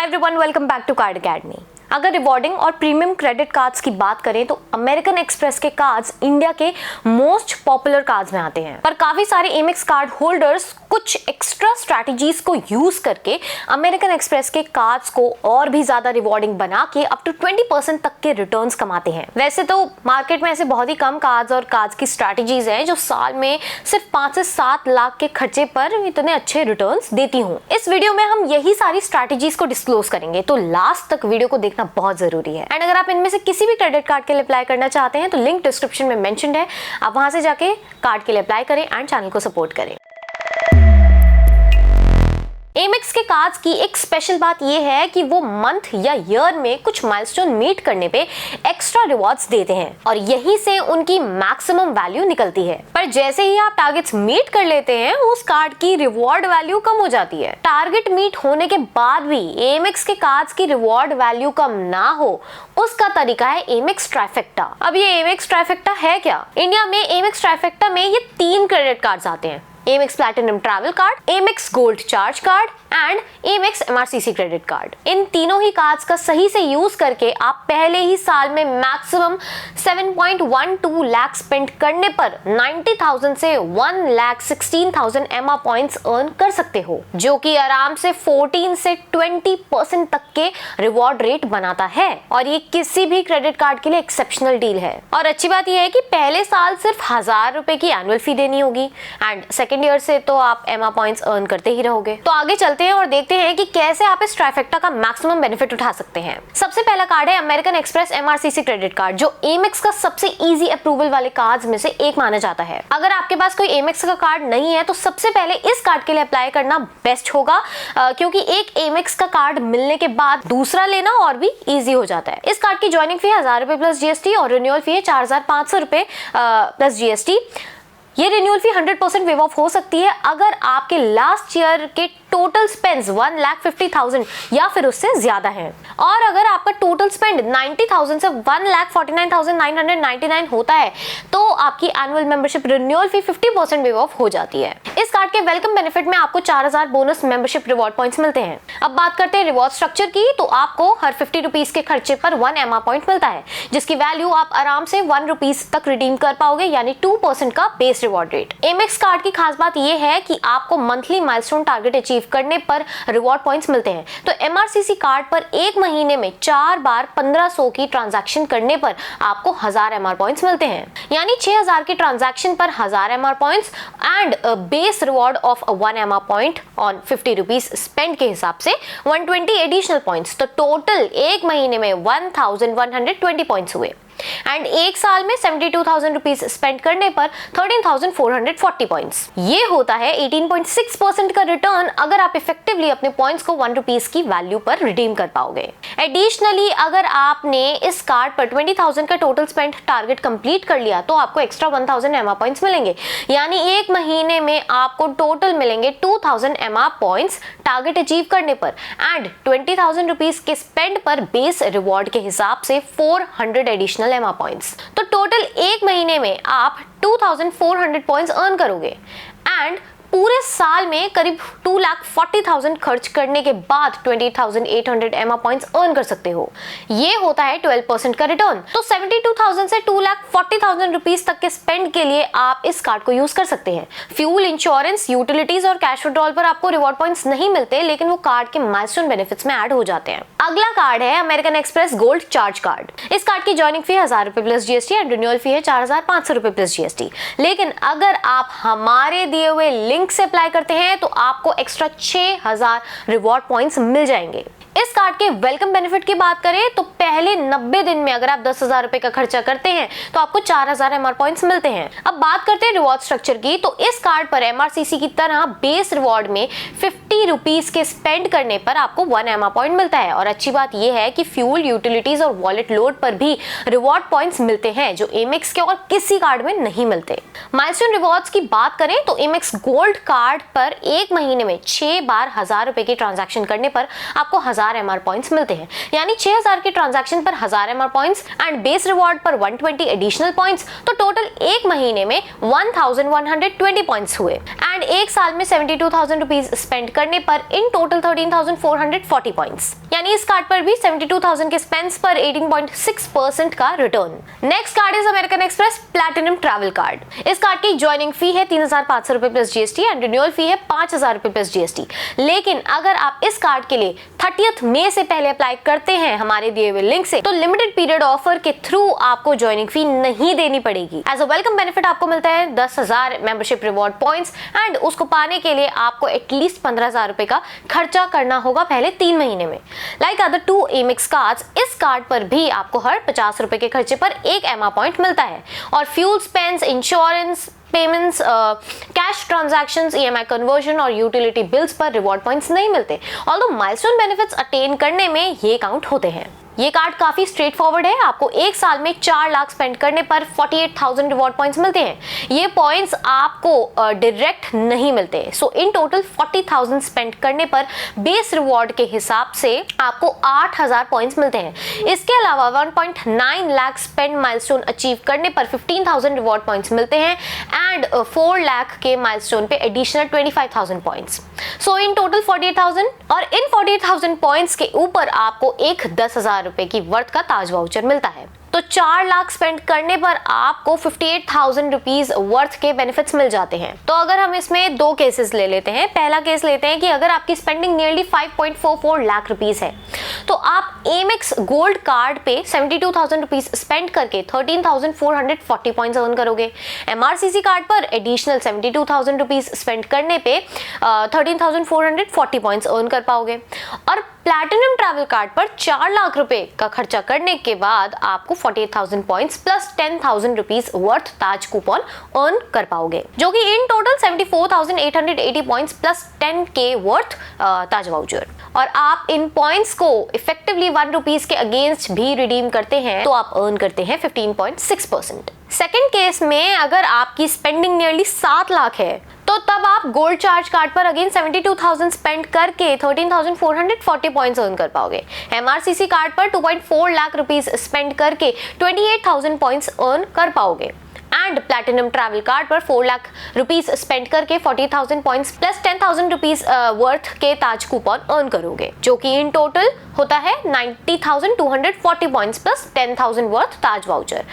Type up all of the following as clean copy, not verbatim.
Everyone, welcome back to card academy. अगर rewarding और premium credit cards की बात करें तो अमेरिकन एक्सप्रेस के कार्ड्स इंडिया के मोस्ट पॉपुलर कार्ड्स में आते हैं, पर काफी सारे एमेक्स कार्ड होल्डर्स कुछ एक्स्ट्रा स्ट्रैटेजीज को यूज करके अमेरिकन एक्सप्रेस के कार्ड्स को और भी ज्यादा रिवॉर्डिंग बना के अप टू 20% तक के रिटर्न्स कमाते हैं। वैसे तो मार्केट में ऐसे बहुत ही कम कार्ड्स और कार्ड्स की स्ट्रैटेजीज हैं जो साल में सिर्फ 5 से 7 लाख के खर्चे पर इतने अच्छे रिटर्न्स देती हूँ। इस वीडियो में हम यही सारी स्ट्रैटेजीज को डिस्क्लोज करेंगे, तो लास्ट तक वीडियो को देखना बहुत जरूरी है। एंड अगर आप इनमें से किसी भी क्रेडिट कार्ड के लिए अप्लाई करना चाहते हैं तो लिंक डिस्क्रिप्शन में मेंशन्ड है, आप वहां से जाके कार्ड के लिए अप्लाई करें एंड चैनल को सपोर्ट करें। एमेक्स के कार्ड्स की एक स्पेशल बात यह है कि वो मंथ या ईयर में कुछ माइलस्टोन मीट करने पे एक्स्ट्रा रिवॉर्ड्स देते हैं और यहीं से उनकी मैक्सिमम वैल्यू निकलती है। पर जैसे ही आप टारगेट्स मीट कर लेते हैं उस कार्ड की रिवॉर्ड वैल्यू कम हो जाती है। टारगेट मीट होने के बाद भी एमेक्स के कार्ड्स की रिवॉर्ड वैल्यू कम ना हो, उसका तरीका है एमेक्स ट्राइफेक्टा। अब ये एमेक्स ट्राइफेक्टा है क्या? इंडिया में एमेक्स ट्राइफेक्टा में ये 3 क्रेडिट कार्ड्स आते हैं: Amex platinum travel card, Amex gold charge card and Amex MRCC credit card. इन तीनों ही कार्ड्स का सही से यूज करके आप पहले ही साल में मैक्सिमम 7.12 लाख स्पेंड करने पर 90,000 से 1,16,000 एमा पॉइंट्स अर्न कर सकते हो, जो कि आराम से 14 से 20% तक के रिवॉर्ड रेट बनाता है। और ये किसी भी क्रेडिट कार्ड के लिए एक्सेप्शनल डील है। और अच्छी बात यह है कि पहले साल सिर्फ 1000 रुपए की एनुअल फी देनी होगी एंड सेकेंड ईयर से तो आप एमा पॉइंट्स अर्न करते ही रहोगे। तो आगे चलते हैं और देखते हैं कि कैसे आप इस ट्राइफेक्टा का मैक्सिमम बेनिफिट उठा सकते हैं। सबसे पहला कार्ड है American express MRCC credit card, जो एमेक्स का सबसे इजी अप्रूवल वाले कार्ड्स में से एक माना जाता है। अगर आपके पास कोई एमेक्स का कार्ड नहीं है तो सबसे पहले इस कार्ड के लिए अप्लाई करना बेस्ट होगा, क्योंकि एक एमेक्स का कार्ड मिलने के बाद दूसरा लेना और भी इजी हो जाता है। इस कार्ड की ज्वाइनिंग फी 1000 रुपए प्लस GST और रिन्यूअल फी है 4500 रुपए प्लस GST। ये रिन्यूअल फी 100% वेव ऑफ हो सकती है अगर आपके लास्ट ईयर के टोटल स्पेंड्स 1,50,000 या फिर उससे ज्यादा है। और अगर आपका टोटल स्पेंड 90,000 से 1,49,999 होता है तो आपकी annual membership renewal fee 50% wave of हो जाती है। इस कार्ड के वेलकम बेनिफिट में आपको 4000 बोनस मेंबरशिप रिवॉर्ड पॉइंट्स मिलते हैं। अब बात करते हैं रिवॉर्ड स्ट्रक्चर की, तो आपको हर 50 रुपीज के खर्चे पर 1 एमा पॉइंट मिलता है, जिसकी वैल्यू आप आराम से 1 रुपीज तक रिडीम कर पाओगे, यानी 2% का base reward rate. Amex card की खास बात यह है कि आपको मंथली माइलस्टोन टारगेट अचीव करने पर रिवॉर्ड पॉइंट्स मिलते हैं। तो MRCC कार्ड पर एक महीने में 4 बार 1500 की ट्रांजैक्शन करने पर आपको 1000 MR पॉइंट्स मिलते हैं, यानी 6000 की ट्रांजैक्शन पर 1000 MR points and base reward of 1 MR point on 50 rupees spend के हिसाब से 120 एडिशनल पॉइंट्स। तो टोटल एक महीने में 1120 पॉइंट्स हुए एंड एक साल में 72,000 रुपीज स्पेंड करने पर 13,440 पॉइंट्स। ये होता है 18.6% का रिटर्न अगर आप इफेक्टिवली अपने पॉइंट्स को 1 रुपीज की वैल्यू पर रिडीम कर पाओगे। एडिशनली अगर आपने इस कार्ड पर 20,000 का टोटल स्पेंड टारगेट कंप्लीट कर लिया तो आपको एक्स्ट्रा 1000 एमा पॉइंट्स मिलेंगे, यानी एक महीने में आपको टोटल मिलेंगे 2000 एमा पॉइंट्स टारगेट अचीव करने पर एंड 20,000 रुपीज के स्पेंड पर बेस रिवॉर्ड के हिसाब से 400 एडिशनल एमा पॉइंट्स। तो टोटल एक महीने में आप 2400 पॉइंट्स अर्न करोगे एंड पूरे साल में करीब 2,40,000 खर्च करने के बाद 20,800 एमा पॉइंट्स अर्न कर सकते हो। ये होता है 12% का रिटर्न। तो 72,000 से 2,40,000 रुपीज तक के स्पेंड के लिए आप इस कार्ड को यूज कर सकते हैं। फ्यूल, इंश्योरेंस, यूटिलिटीज और कैश विड्रॉल पर आपको रिवॉर्ड पॉइंट्स नहीं मिलते, लेकिन वो कार्ड के माइलस्टोन बेनिफिट्स में ऐड हो जाते हैं। अगला कार्ड है American express gold charge card. इस कार्ड की ज्वाइनिंग फी 1000 रुपए प्लस GST एंड रिन्यूअल फी है 4500 रुपए प्लस GST। लेकिन अगर आप हमारे दिए हुए लिंक से अप्लाई करते हैं तो आपको एक्स्ट्रा 6000 रिवॉर्ड पॉइंट्स मिल जाएंगे। इस कार्ड के वेलकम बेनिफिट की बात करें तो पहले 90 दिन में अगर आप 10,000 रुपए का खर्चा करते हैं तो आपको 4000 MR पॉइंट्स मिलते हैं। अब बात करते हैं रिवॉर्ड स्ट्रक्चर की, तो इस कार्ड पर MRCC की तरह बेस रिवॉर्ड में 50 रुपीज के स्पेंड करने पर आपको 1 MR पॉइंट मिलता है। और अच्छी बात यह है कि फ्यूल, यूटिलिटीज और वॉलेट लोड पर भी रिवॉर्ड पॉइंट्स मिलते हैं, जो एमेक्स के और किसी कार्ड में नहीं मिलते। माइलस्टोन रिवॉर्ड्स की बात करें तो एमेक्स गोल्ड कार्ड पर एक महीने में 6 बार 1000 रुपए की ट्रांजैक्शन करने पर आपको 1000 1000 MR पॉइंट्स मिलते हैं। यानी 6000 के ट्रांजैक्शन पर 1000 MR points and base reward पर 120 एडिशनल पॉइंट्स, तो टोटल एक महीने में 1120 पॉइंट्स हुए एंड एक साल में 72,000 रुपीज स्पेंड करने पर इन टोटल 13,440 पॉइंट्स। यानी इस कार्ड पर भी 72,000 के स्पेंड्स पर 18.6% का return. Next card is American express platinum travel card. इस कार्ड की ज्वाइनिंग फी है 3,500 रुपए प्लस जीएसटी एंड रिन्यूअल फी है 5,000 रुपए प्लस जीएसटी। लेकिन अगर आप इस कार्ड के लिए 30 मई से पहले अप्लाई करते हैं हमारे दिए हुए लिंक से, तो लिमिटेड पीरियड ऑफर के थ्रू आपको ज्वाइनिंग फी नहीं देनी पड़ेगी। एज अ वेलकम बेनिफिट आपको मिलता है 10,000 मेंबरशिप रिवॉर्ड पॉइंट्स एंड उसको पाने के लिए आपको एटलीस्ट 15,000 रुपए का खर्चा करना होगा पहले 3 महीने में। लाइक अदर 2 Amex कार्ड्स, इस कार्ड पर भी आपको हर 50 रुपए के खर्चे पर 1 MR पॉइंट मिलता है और fuel spends, insurance payments, cash transactions, EMI conversion और यूटिलिटी बिल्स पर रिवॉर्ड पॉइंट्स नहीं मिलते, ऑल्दो माइलस्टोन बेनिफिट्स अटेन करने में ये काउंट होते हैं। ये कार्ड काफी स्ट्रेट फॉरवर्ड है। आपको एक साल में 4 लाख स्पेंड करने पर 48,000 रिवॉर्ड पॉइंट्स मिलते हैं। ये पॉइंट्स आपको डायरेक्ट नहीं मिलते। सो इन टोटल 40,000 स्पेंड करने पर बेस रिवॉर्ड के हिसाब से आपको 8,000 पॉइंट्स मिलते हैं। इसके अलावा 1.9 लाख स्पेंड माइलस्टोन अचीव करने पर 15,000 रिवॉर्ड पॉइंट्स मिलते हैं एंड 4 लाख के माइलस्टोन पे additional 25,000 points. So in total 48,000 और इन 48,000 पॉइंट्स के ऊपर आपको एक 10,000 रुपए की वर्थ का ताज वाउचर मिलता है। तो 4 लाख स्पेंड करने पर आपको 58,000 रुपीज वर्थ के बेनिफिट्स मिल जाते हैं। तो अगर हम इसमें 2 केसेस ले लेते हैं। पहला केस लेते हैं कि अगर आपकी स्पेंडिंग नियरली 5.44 लाख रुपीज है, तो आप Amex गोल्ड कार्ड पे 72,000 रुपीज स्पेंड करके 13,440 पॉइंट्स अर्न करोगे। MRCC कार्ड पर एडिशनल 72,000 रुपीज स्पेंड करने पे 13,440 पॉइंट्स अर्न कर पाओगे और प्लैटिनम ट्रैवल कार्ड पर 4 लाख रुपए का खर्चा करने के बाद आपको 48,000 पॉइंट्स प्लस 10,000 रुपीज वर्थ ताज कूपन अर्न कर पाओगे, जो कि in total 74,880 points plus 10K worth Taj voucher. और आप इन पॉइंट्स को इफेक्टिवली 1 रुपीज के अगेंस्ट भी रिडीम करते हैं तो आप अर्न करते हैं 15.6%। सेकेंड केस में अगर आपकी स्पेंडिंग नियरली 7 लाख है, तो तब आप गोल्ड चार्ज कार्ड पर अगेन 72,000 स्पेंड करके 13,440 पॉइंट्स अर्न कर पाओगे। MRCC कार्ड पर 2.4 लाख रुपीस स्पेंड करके 28,000 पॉइंट्स अर्न कर पाओगे एंड प्लैटिनम ट्रैवल कार्ड पर 4 लाख रुपीस स्पेंड करके 40,000 पॉइंट्स प्लस 10,000 रुपीस वर्थ के ताज कूपन अर्न करोगे, जो कि इन टोटल होता है 90,240 पॉइंट्स प्लस 10,000 वर्थ ताज वाउचर।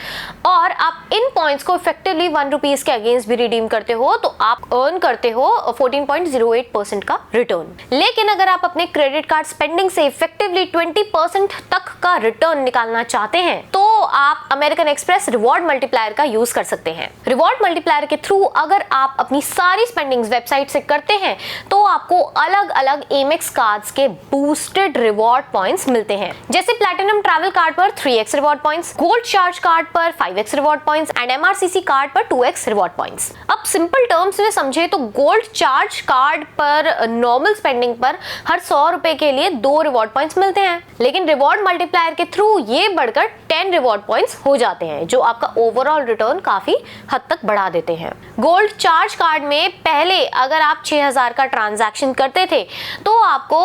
और आप इन पॉइंट्स को इफेक्टिवली 1 रुपीज के अगेंस्ट भी रिडीम करते हो तो आप अर्न करते हो 14.08% का रिटर्न। लेकिन अगर आप अपने क्रेडिट कार्ड स्पेंडिंग से इफेक्टिवली 20% तक का रिटर्न निकालना चाहते हैं, तो आप अमेरिकन एक्सप्रेस रिवॉर्ड मल्टीप्लायर का यूज कर सकते हैं। रिवॉर्ड मल्टीप्लायर के थ्रू अगर आप अपनी सारी स्पेंडिंग्स वेबसाइट से करते हैं तो आपको अलग अलग Amex कार्ड्स के बूस्टेड रिवॉर्ड पॉइंट्स मिलते हैं, जैसे प्लैटिनम ट्रैवल कार्ड पर 3x reward points, gold charge card पर 5x reward points and MRCC card पर 2x रिवॉर्ड पॉइंट्स। अब सिंपल टर्म्स में समझे तो गोल्ड चार्ज कार्ड पर नॉर्मल स्पेंडिंग पर हर 100 रुपए के लिए 2 रिवॉर्ड पॉइंट्स मिलते हैं, लेकिन रिवॉर्ड मल्टीप्लायर के थ्रू ये बढ़कर 10 रिवॉर्ड पॉइंट्स हो जाते हैं, जो आपका ओवरऑल रिटर्न काफी हद तक बढ़ा देते हैं। गोल्ड चार्ज कार्ड में पहले अगर आप 6,000 का ट्रांजैक्शन करते थे तो आपको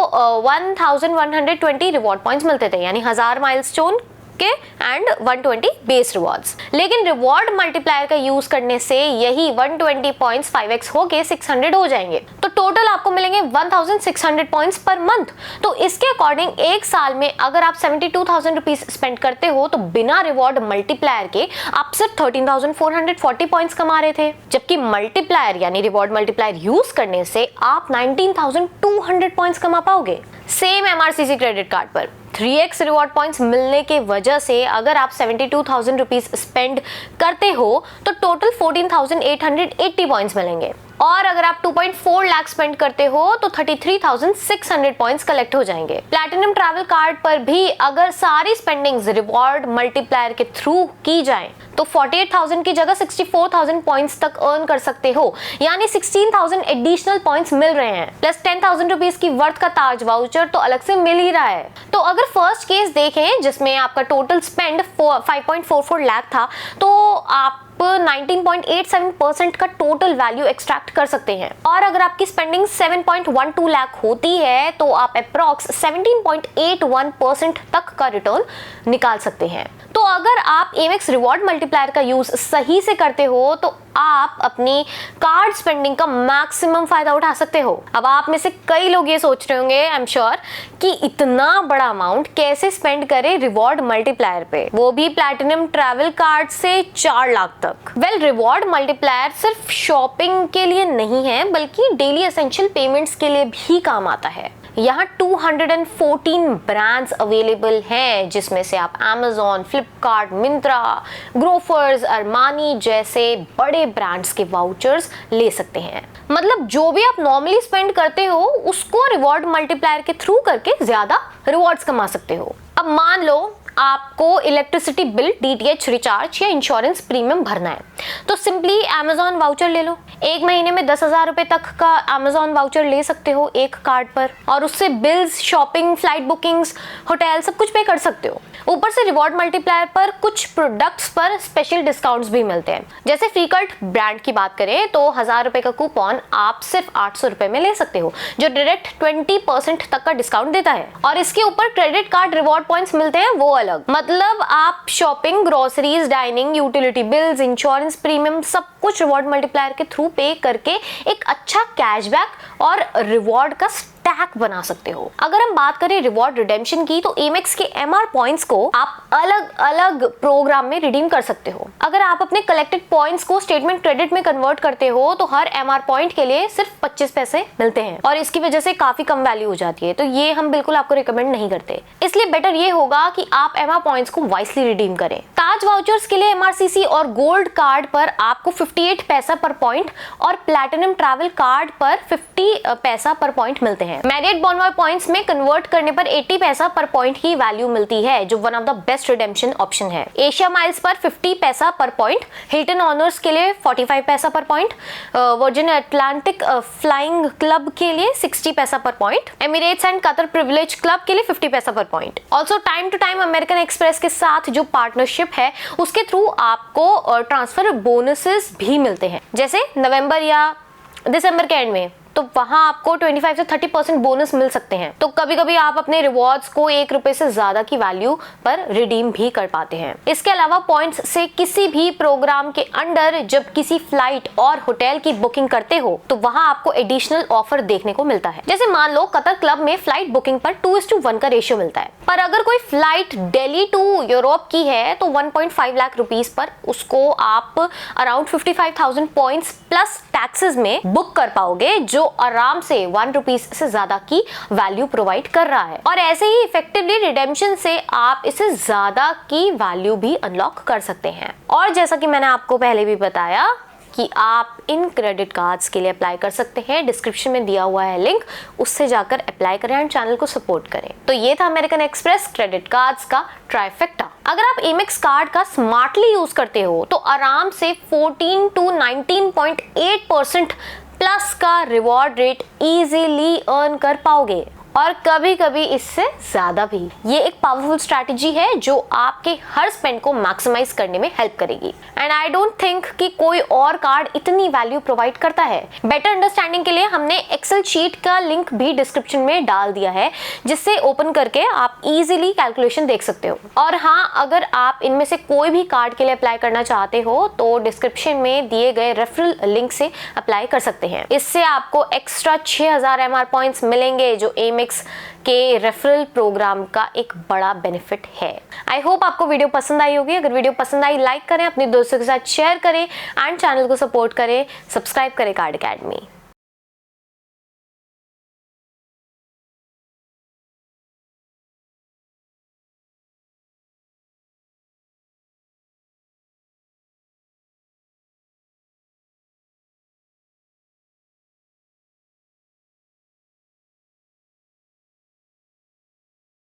1,120 रिवॉर्ड पॉइंट्स मिलते थे, यानी 1000 माइलस्टोन के एंड 120 बेस रिवॉर्ड्स। लेकिन रिवॉर्ड मल्टीप्लायर का यूज करने से यही 120 पॉइंट्स 5x होके 600 हो जाएंगे, तो टोटल आपको मिलेंगे 1,600 पॉइंट्स पर मंथ। तो इसके अकॉर्डिंग एक साल में अगर आप 72,000 रुपीज स्पेंड करते हो तो बिना रिवॉर्ड मल्टीप्लायर के आप सिर्फ 13,440 पॉइंट्स कमा रहे थे, जबकि मल्टीप्लायर यानी रिवॉर्ड मल्टीप्लायर यूज करने से आप 19,200 पॉइंट्स कमा पाओगे। सेम MRCC क्रेडिट कार्ड पर 3x रिवॉर्ड पॉइंट्स मिलने के वजह से अगर आप 72,000 रुपीज स्पेंड करते हो तो टोटल 14,880 पॉइंट्स मिलेंगे, और अगर आप 2.4 लाख स्पेंड करते हो तो 33,600 पॉइंट्स कलेक्ट हो जाएंगे। प्लैटिनम ट्रैवल कार्ड पर भी अगर सारी स्पेंडिंग्स रिवॉर्ड मल्टीप्लायर के थ्रू की जाए तो 48,000 की जगह 64,000 पॉइंट्स तक अर्न कर सकते हो, यानी 16,000 एडिशनल पॉइंट्स मिल रहे हैं, प्लस 10,000 रुपीज की वर्थ का ताज वाउचर तो अलग से मिल ही रहा है। तो अगर फर्स्ट केस देखें जिसमें आपका टोटल स्पेंड 5.44 लाख था, तो आप 19.87% का टोटल वैल्यू एक्सट्रैक्ट कर सकते हैं। और अगर आपकी स्पेंडिंग 7.12 लाख होती है तो आप अप्रॉक्स 17.81% तक का रिटर्न निकाल सकते हैं। तो अगर आप एमेक्स रिवॉर्ड मल्टीप्लायर का यूज सही से करते हो तो आप अपनी कार्ड स्पेंडिंग का मैक्सिमम फायदा उठा सकते हो। अब आप में से कई लोग ये सोच रहे होंगे, आई एम श्योर, कि इतना बड़ा अमाउंट कैसे स्पेंड करें रिवॉर्ड मल्टीप्लायर पे, वो भी प्लैटिनम ट्रैवल कार्ड से 4 लाख तक। वेल, रिवॉर्ड मल्टीप्लायर सिर्फ शॉपिंग के लिए नहीं है बल्कि डेली एसेंशियल पेमेंट्स के लिए भी काम आता है। यहाँ 214 ब्रांड्स अवेलेबल हैं, जिसमें से आप Amazon, Flipkart, Myntra, Grofers, Armani जैसे बड़े ब्रांड्स के वाउचर्स ले सकते हैं। मतलब जो भी आप नॉर्मली स्पेंड करते हो उसको रिवॉर्ड मल्टीप्लायर के थ्रू करके ज्यादा रिवॉर्ड्स कमा सकते हो। अब मान लो आपको इलेक्ट्रिसिटी बिल, DTH रिचार्ज या इंश्योरेंस प्रीमियम भरना है, तो सिंपली Amazon वाउचर ले लो। एक महीने में 10,000 रुपए तक का Amazon वाउचर ले सकते हो एक कार्ड पर, और उससे bills, shopping, flight bookings, hotel सब कुछ पे कर सकते हो। ऊपर से रिवॉर्ड मल्टीप्लायर पर कुछ प्रोडक्ट्स पर स्पेशल डिस्काउंट्स भी मिलते हैं। जैसे फ्रीकल्ट ब्रांड की बात करें तो 1000 रुपए का कूपन आप सिर्फ 800 रुपए में ले सकते हो, जो डायरेक्ट 20% तक का डिस्काउंट देता है। और इसके ऊपर क्रेडिट कार्ड रिवॉर्ड पॉइंट्स मिलते हैं, वो अलग। मतलब आप shopping, groceries, dining, utility bills, insurance premium सब कुछ रिवॉर्ड मल्टीप्लायर के थ्रू पे करके एक अच्छा कैशबैक और रिवॉर्ड का स्टैक बना सकते हो। अगर हम बात करें रिवॉर्ड रिडेम्पशन की तो एमेक्स के MR पॉइंट्स को आप अलग अलग प्रोग्राम में रिडीम कर सकते हो। अगर आप अपने कलेक्टेड पॉइंट्स को स्टेटमेंट क्रेडिट में कन्वर्ट करते हो तो हर MR पॉइंट के लिए सिर्फ 25 पैसे मिलते हैं, और इसकी वजह से काफी कम वैल्यू हो जाती है। तो ये हम बिल्कुल आपको रिकमेंड नहीं करते। इसलिए बेटर ये होगा कि आप MR पॉइंट्स को वाइसली रिडीम करें। ताज वाउचर्स के लिए MRCC और गोल्ड कार्ड पर आपको 58 पैसा पर पॉइंट और प्लैटिनम ट्रैवल कार्ड पर 50 पैसा पर पॉइंट मिलते हैं। मैरियट बॉनवॉय पॉइंट्स में कन्वर्ट करने पर 80 पैसा पर पॉइंट की वैल्यू मिलती है, जो one of the best redemption option है। एशिया माइल्स पर 50 पैसा पर पॉइंट, हिल्टन ऑनर्स के लिए 45 पैसा per point, Virgin Atlantic flying club के लिए 60 पैसा per point, Emirates and Qatar privilege club के लिए 50 पैसा per point. Also time to time American Express के साथ जो पार्टनरशिप है उसके थ्रू आपको ट्रांसफर बोनसेस भी मिलते हैं। जैसे नवंबर या दिसंबर के एंड में तो वहां आपको 25 से 30% बोनस मिल सकते हैं। तो कभी कभी आप अपने रिवॉर्ड्स को 1 रुपए से ज्यादा की वैल्यू पर रिडीम भी कर पाते हैं। इसके अलावा पॉइंट्स से किसी भी प्रोग्राम के अंडर जब किसी फ्लाइट और होटल की बुकिंग करते हो तो वहां आपको एडिशनल ऑफर देखने को मिलता है। जैसे मान लो कतर क्लब में फ्लाइट बुकिंग पर 2:1 का रेशियो मिलता है, पर अगर कोई फ्लाइट दिल्ली टू यूरोप की है तो 1.5 लाख रुपीस पर उसको आप अराउंड 55,000 पॉइंट्स प्लस टैक्सेस में बुक कर पाओगे, जो आराम से 1 रुपीस से ज्यादा की वैल्यू प्रोवाइड कर रहा है। और ऐसे ही इफेक्टिवली रिडेम्पशन से आप इसे ज्यादा की वैल्यू भी अनलॉक कर सकते हैं। और जैसा कि मैंने आपको पहले भी बताया कि आप इन क्रेडिट कार्ड्स के लिए अप्लाई कर सकते हैं। डिस्क्रिप्शन में दिया हुआ है लिंक, उससे जाकर अप्लाई करें एंड चैनल को सपोर्ट करें। तो ये था अमेरिकन एक्सप्रेस क्रेडिट कार्ड्स का ट्राइफेक्टा। अगर आप एमेक्स कार्ड का स्मार्टली यूज करते हो तो आराम से 14 to 19.8% प्लस का रिवॉर्ड रेट इजीली अर्न कर पाओगे, और कभी कभी इससे ज्यादा भी। ये एक पावरफुल स्ट्रैटेजी है जो आपके हर स्पेंड को मैक्सिमाइज करने में हेल्प करेगी। एंड आई डोंट थिंक कि कोई और कार्ड इतनी वैल्यू प्रोवाइड करता है। बेटर अंडरस्टैंडिंग के लिए हमने एक्सेल शीट का लिंक भी डिस्क्रिप्शन में डाल दिया है, जिससे ओपन करके आप इजीली कैलकुलेशन देख सकते हो। और हाँ, अगर आप इनमें से कोई भी कार्ड के लिए अप्लाई करना चाहते हो तो डिस्क्रिप्शन में दिए गए रेफरल लिंक से अप्लाई कर सकते हैं। इससे आपको एक्स्ट्रा 6000 MR पॉइंट्स मिलेंगे, जो एमेक्स के रेफरल प्रोग्राम का एक बड़ा बेनिफिट है। आई होप आपको वीडियो पसंद आई होगी। अगर वीडियो पसंद आई, लाइक करें, अपने दोस्तों के साथ शेयर करें एंड चैनल को सपोर्ट करें, सब्सक्राइब करें कार्ड अकेडमी।